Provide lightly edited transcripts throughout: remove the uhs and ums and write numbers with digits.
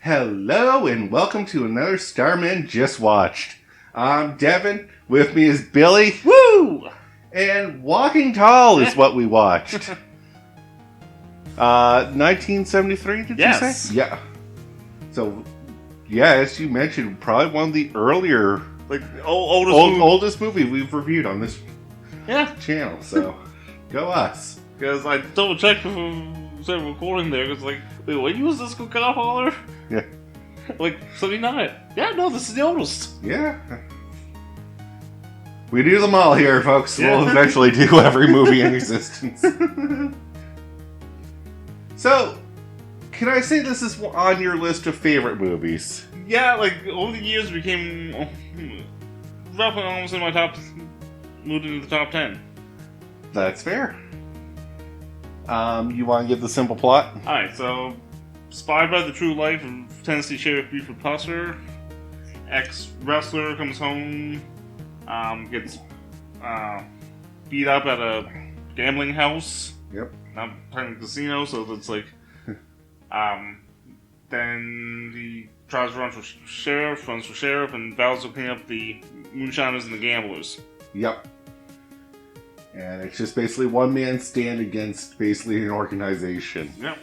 Hello and welcome to another Starmen Just Watched. I'm Devin. With me is Billy. Woo! And Walking Tall is what we watched. 1973, did you say? Yeah. So, yeah, as you mentioned, probably one of the earlier, oldest movie we've reviewed on this channel. So, go us. Because I double checked before we started recording there. Because wait, when was this Godfather? Yeah. 79. Yeah, no, this is the oldest. Yeah. We do them all here, folks. Yeah. We'll eventually do every movie in existence. So, can I say this is on your list of favorite movies? Yeah, over the years it became roughly almost in my moved into the top 10. That's fair. You want to give the simple plot? Alright, so, spied by the true life of Tennessee Sheriff Buford Pusser, ex-wrestler comes home, gets beat up at a gambling house. Yep. Not playing a casino, so it's then he tries to run for sheriff, and vows to clean up the moonshiners and the gamblers. Yep. And it's just basically one man stand against basically an organization. Yep.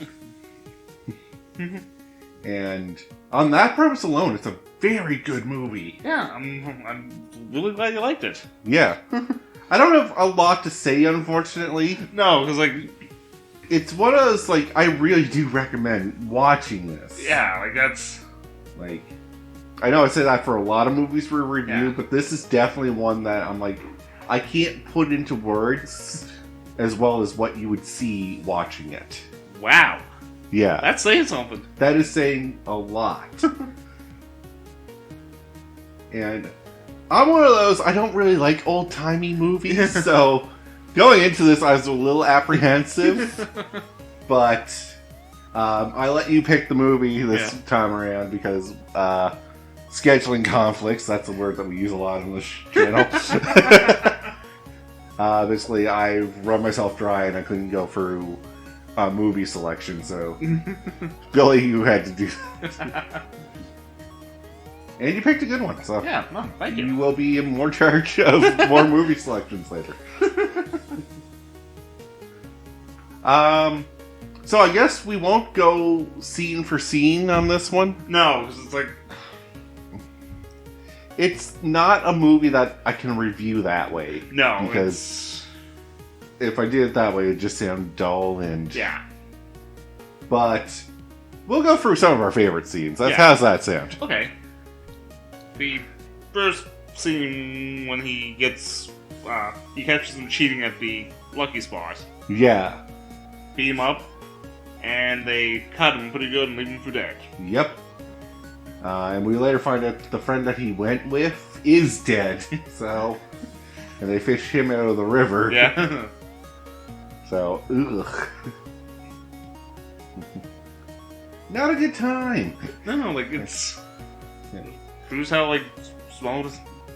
And on that premise alone, it's a very good movie. Yeah, I'm really glad you liked it. Yeah. I don't have a lot to say, unfortunately. No, because it's one of those, I really do recommend watching this. Yeah, that's... I know I say that for a lot of movies we review, but this is definitely one that I'm I can't put into words as well as what you would see watching it. Wow. Yeah. That's saying something. That is saying a lot. And I'm one of those, I don't really like old-timey movies, so going into this I was a little apprehensive, but I let you pick the movie this time around because scheduling conflicts, that's a word that we use a lot on this channel. Basically, I run myself dry and I couldn't go through movie selection, so Billy, you had to do that. And you picked a good one, so yeah, no, thank you. You will be in more charge of more movie selections later. So I guess we won't go scene for scene on this one. No, because it's not a movie that I can review that way. No, because if I did it that way, it'd just sound dull and... Yeah. But we'll go through some of our favorite scenes. How's that sound? Okay. The first scene when he gets... he catches them cheating at the Lucky Spot. Yeah. Beat him up, and they cut him pretty good and leave him for dead. Yep. And we later find out the friend that he went with is dead. So... And they fish him out of the river. Yeah. So, ugh. Not a good time. No, it's... Proves how, small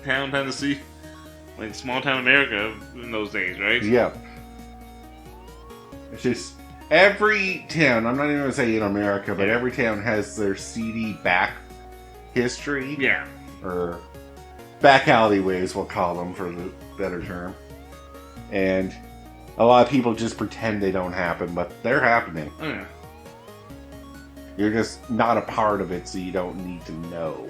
town Tennessee, small town America in those days, right? Yeah. It's just, every town, I'm not even going to say in America, but every town has their seedy back history. Yeah. Or back alleyways, we'll call them for the better term. And a lot of people just pretend they don't happen, but they're happening. Oh, yeah. You're just not a part of it, so you don't need to know.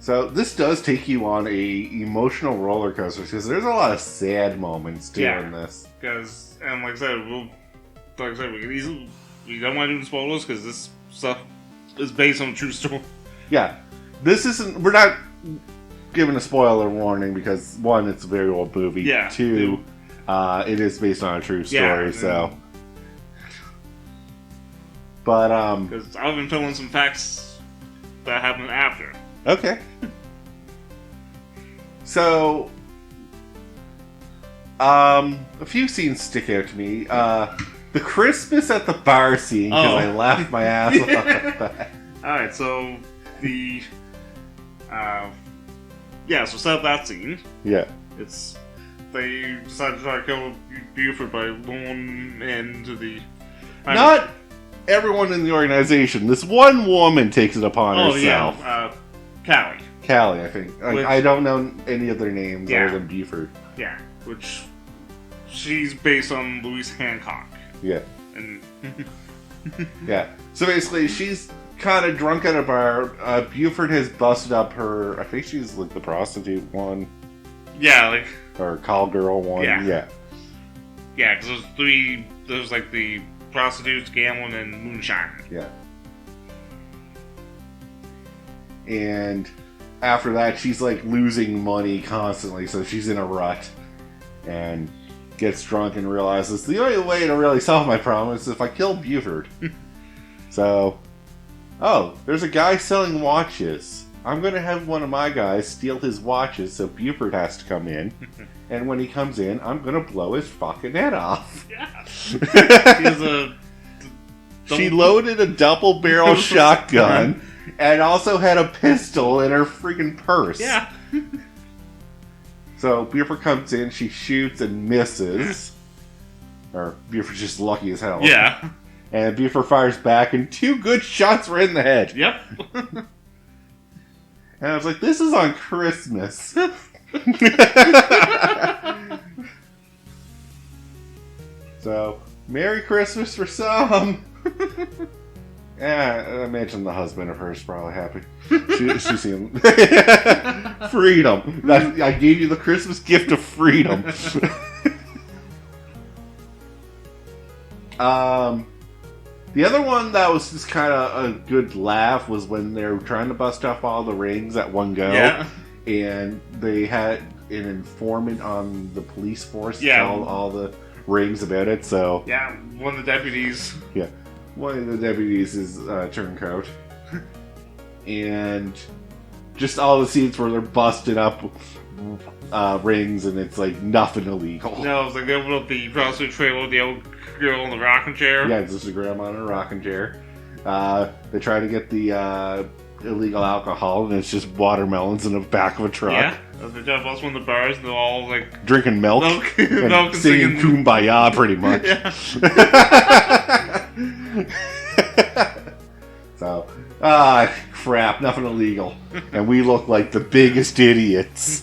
So this does take you on a emotional roller coaster because there's a lot of sad moments too in this. Because, and like I said, we can easily, we don't want to do the spoilers because this stuff is based on a true story. Yeah, this isn't. We're not giving a spoiler warning because one, it's a very old movie. Yeah. Two, it is based on a true story. Yeah, so, but because I've been filling some facts that happened after. Okay. So, a few scenes stick out to me. The Christmas at the bar scene, because I laughed my ass off at that. Alright, so the so set up that scene. Yeah. It's they decide to try to kill Buford by luring him into the... Not everyone in the organization. This one woman takes it upon herself. Yeah, Callie. Callie, I think. I don't know any of their names other than Buford. Yeah, which she's based on Louise Hancock. Yeah. And yeah. So basically, she's kind of drunk at a bar. Buford has busted up her. I think she's like the prostitute one. Yeah, like. Or call girl one. Yeah. Yeah, because there's three. There's like the prostitutes, gambling, and moonshine. Yeah. And after that, she's like losing money constantly, so she's in a rut. And gets drunk and realizes the only way to really solve my problem is if I kill Buford. So, there's a guy selling watches. I'm going to have one of my guys steal his watches so Buford has to come in. And when he comes in, I'm going to blow his fucking head off. Yeah. She loaded a double-barrel shotgun and also had a pistol in her freaking purse. Yeah. So Buford comes in, she shoots and misses. Or Buford's just lucky as hell. Yeah. And Buford fires back, and 2 good shots were in the head. Yep. And I was like, this is on Christmas. So, Merry Christmas for some. Yeah, I imagine the husband of hers probably happy. She's seeing freedom. I gave you the Christmas gift of freedom. The other one that was just kind of a good laugh was when they were trying to bust off all the rings at one go. Yeah. And they had an informant on the police force tell all the rings about it, so... Yeah, one of the deputies. Yeah. One of the deputies is Turncoat. And just all the scenes where they're busting up rings and it's like nothing illegal. No, it's like they open up the prostitute trailer with the old girl in the rocking chair. Yeah, it's just a grandma in a rocking chair. They try to get the illegal alcohol and it's just watermelons in the back of a truck. Yeah, they try to bust one of the bars and they're all like drinking milk and singing Kumbaya pretty much. Yeah. So, crap, nothing illegal. And we look like the biggest idiots.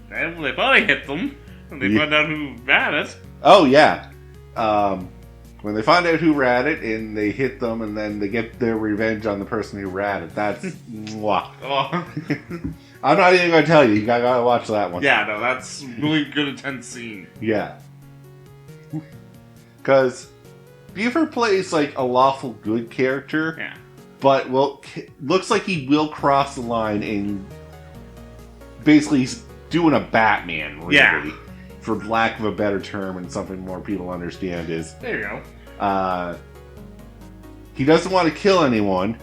They probably hit them. And they find out who ran it. Oh, yeah. When they find out who ran it, and they hit them, and then they get their revenge on the person who ran it, that's... mwah. Oh. I'm not even going to tell you. You gotta watch that one. Yeah, no, that's really good, intense scene. Yeah. Because Buford plays, like, a lawful good character. Yeah. But, looks like he will cross the line and basically he's doing a Batman, really. Yeah. For lack of a better term and something more people understand is... There you go. He doesn't want to kill anyone,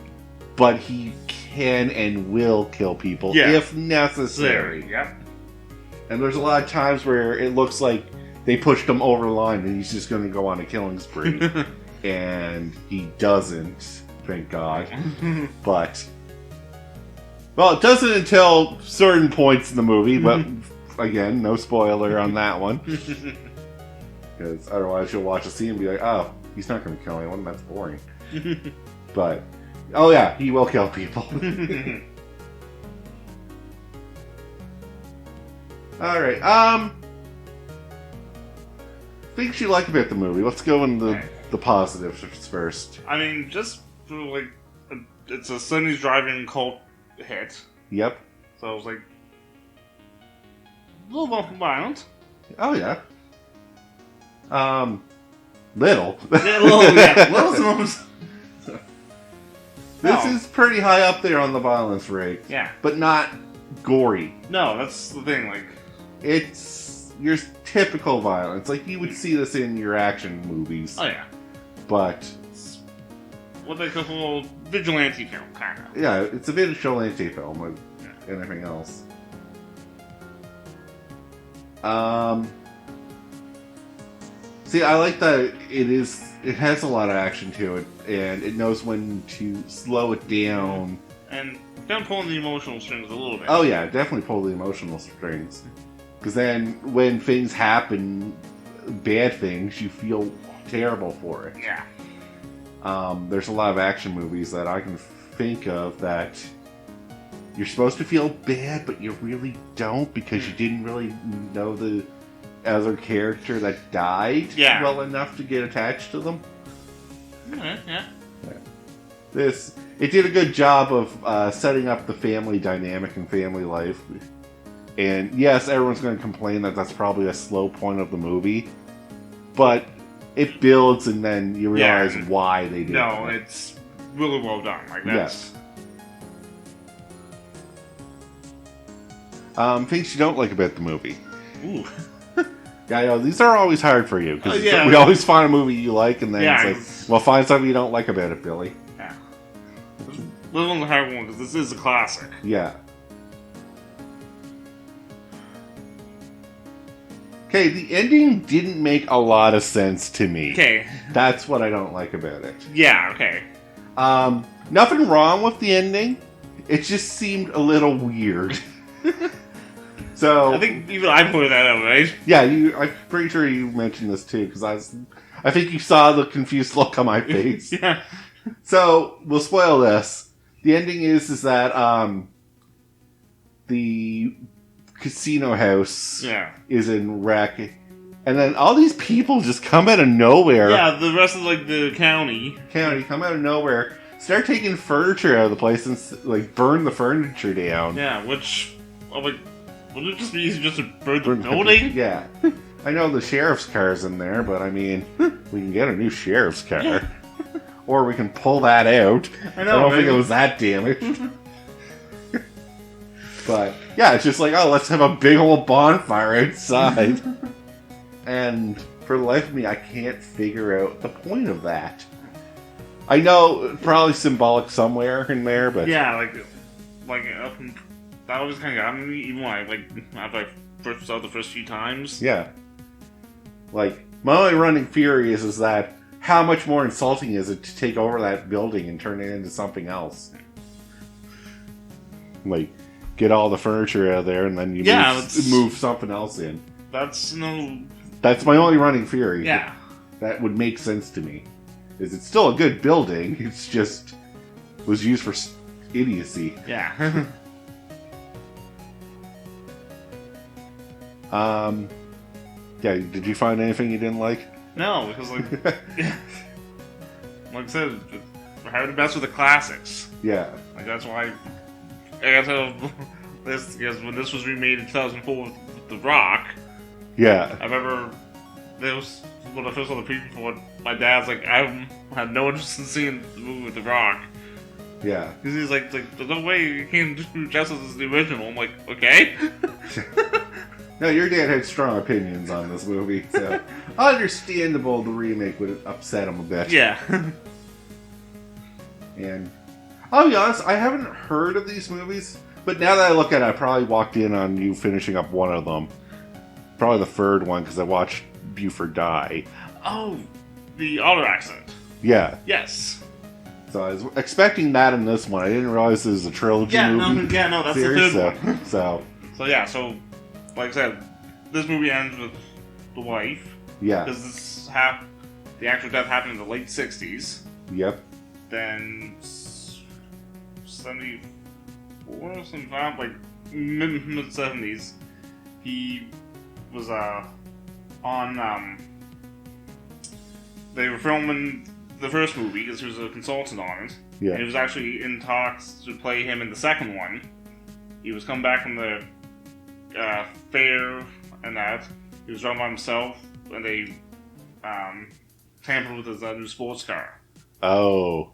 but he can and will kill people if necessary. Yep. And there's a lot of times where it looks like they pushed him over the line and he's just going to go on a killing spree. And he doesn't, thank God. But... Well, it doesn't until certain points in the movie, but... Again, no spoiler on that one. Because otherwise you'll watch a scene and be like, oh, he's not going to kill anyone, that's boring. But, oh yeah, he will kill people. Alright, things you like about the movie. Let's go into the positives first. I mean, just for like, it's a Sonny's driving cult hit. Yep. So I was like, a little more violent. Oh, yeah. Little. Little. This is pretty high up there on the violence rate. Yeah. But not gory. No, that's the thing, like... It's your typical violence. Like, you would see this in your action movies. Oh, yeah. But... It's what they call vigilante film, kind of. Yeah, it's a vigilante film with anything else. See, I like that it has a lot of action to it, and it knows when to slow it down And kind of pulling the emotional strings a little bit. Oh yeah, definitely pull the emotional strings. Because then when things happen, bad things, you feel terrible for it. Yeah. There's a lot of action movies that I can think of that you're supposed to feel bad, but you really don't because you didn't really know the other character that died well enough to get attached to them. Yeah. It did a good job of setting up the family dynamic and family life. And yes, everyone's going to complain that that's probably a slow point of the movie, but it builds and then you realize why they did it. No, it's really well done. Like that's... Yes. Things you don't like about the movie. Ooh. Yeah, I know, these are always hard for you, because yeah. we always find a movie you like, and then it's like, well, find something you don't like about it, Billy. Yeah. This one's a hard one, because this is a classic. Yeah. Okay, the ending didn't make a lot of sense to me. Okay. That's what I don't like about it. Yeah, okay. Nothing wrong with the ending. It just seemed a little weird. So I think even I pointed that out, right? Yeah, I'm pretty sure you mentioned this too, because I think you saw the confused look on my face. Yeah. So we'll spoil this. The ending is that the casino house is in wreck, and then all these people just come out of nowhere. Yeah, the rest of like the county come out of nowhere, start taking furniture out of the place and like burn the furniture down. Yeah, which I'm like, wouldn't it just be easy just to burn the building? Yeah. I know the sheriff's car's in there, but I mean, we can get a new sheriff's car. Or we can pull that out. I know, I don't think it was that damaged. But, yeah, it's just like, oh, let's have a big old bonfire outside. And for the life of me, I can't figure out the point of that. I know, probably symbolic somewhere in there, but... Yeah, like that always kind of got me, even when after I first saw it the first few times. Yeah. Like, my only running theory is that how much more insulting is it to take over that building and turn it into something else? Like, get all the furniture out of there and then you move something else in. That's my only running theory. Yeah. That would make sense to me. It's still a good building, it's just was used for idiocy. Yeah. Yeah, did you find anything you didn't like? No, because like I said, we're having the best with the classics. Yeah. Like that's why I got to this, because when this was remade in 2004 with The Rock. Yeah. I remember there was when I first saw the preview for it, my dad's like, I had no interest in seeing the movie with The Rock. Yeah. Because he's like, there's no way you can do justice as the original. I'm like, okay. No, your dad had strong opinions on this movie, so understandable the remake would upset him a bit. Yeah. And I'll be honest, I haven't heard of these movies, but now that I look at it, I probably walked in on you finishing up one of them. Probably the third one, because I watched Buford Die. Oh, the auto accident. Yeah. Yes. So I was expecting that in this one. I didn't realize it was a trilogy movie. No, that's series, the third one. So like I said, this movie ends with the wife. Yeah. Because the actual death happened in the late 60s. Yep. Then 74, 75, like mid-70s, he was on they were filming the first movie because he was a consultant on it. Yeah. And he was actually in talks to play him in the second one. He was coming back from the fair and that. He was driving by himself, and they tampered with his new sports car. Oh.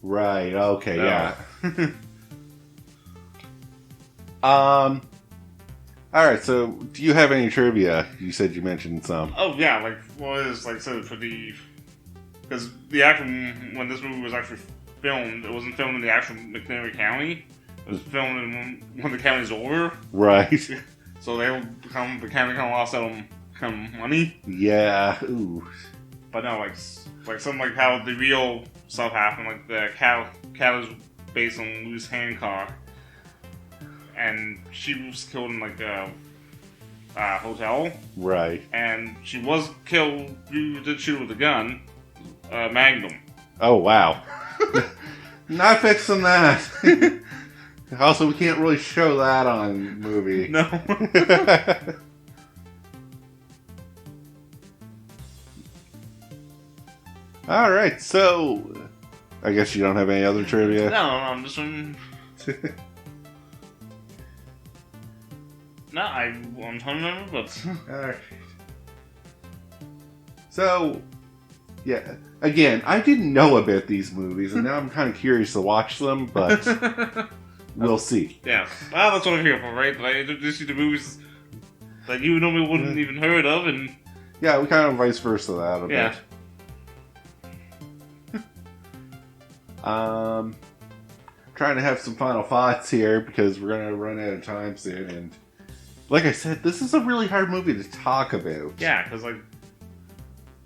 Right, okay, yeah. Alright, so do you have any trivia? You said you mentioned some. Oh, yeah, like I said, for because the actual, when this movie was actually filmed, it wasn't filmed in the actual McNairy County. It was filmed in when the county's over. Right. So the county kind of lost out on money. Yeah, ooh. But no, like some like how the real stuff happened. Like the cat is based on Louise Hancock, and she was killed in like a hotel. Right. And she was killed. You did shoot with a gun, Magnum. Oh wow. Not fixing that. Also, we can't really show that on movie. No. All right, so I guess you don't have any other trivia. No, I'm just I'm trying to remember, but All right. So, yeah. Again, I didn't know about these movies, and now I'm kind of curious to watch them, but we'll see. yeah, well, that's what I'm here for, right? That I introduce you to movies that you normally wouldn't even heard of, and Yeah, we kind of vice versa that a yeah. bit. Trying to have some final thoughts here because we're gonna run out of time soon, and like I said, this is a really hard movie to talk about. Yeah, because like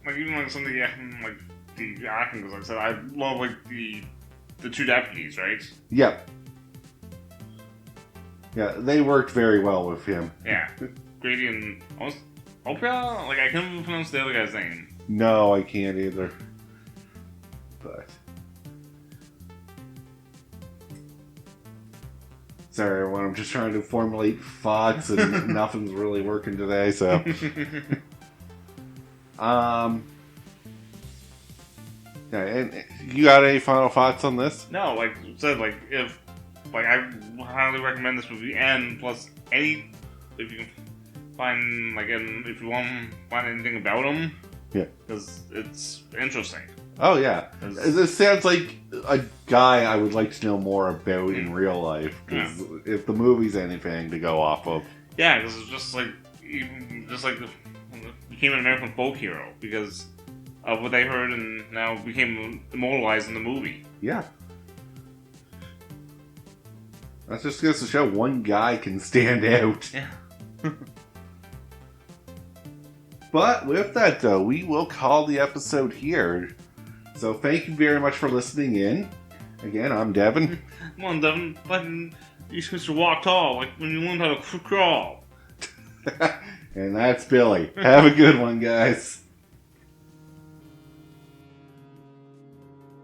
even like some of the like the acting, because like I said, I love like the two deputies, right? Yep. Yeah, they worked very well with him. Yeah, Grady and almost Oprah. Like I couldn't even pronounce the other guy's name. No, I can't either. But sorry, everyone. I'm just trying to formulate thoughts, and nothing's really working today. So, yeah. And you got any final thoughts on this? No, like I said, like if like I highly recommend this movie, and plus any if you can find like if you want to find anything about him, yeah, because it's interesting. Oh yeah, this sounds like a guy I would like to know more about in real life. Because if the movie's anything to go off of, yeah, because it's just like became an American folk hero because of what they heard, and now became immortalized in the movie. Yeah, that just goes to show one guy can stand out. Yeah. But with that, though, we will call the episode here. So thank you very much for listening in. Again, I'm Devin. Come on, Devin. Fucking, you're supposed to walk tall, like when you learned how to crawl. And that's Billy. Have a good one, guys.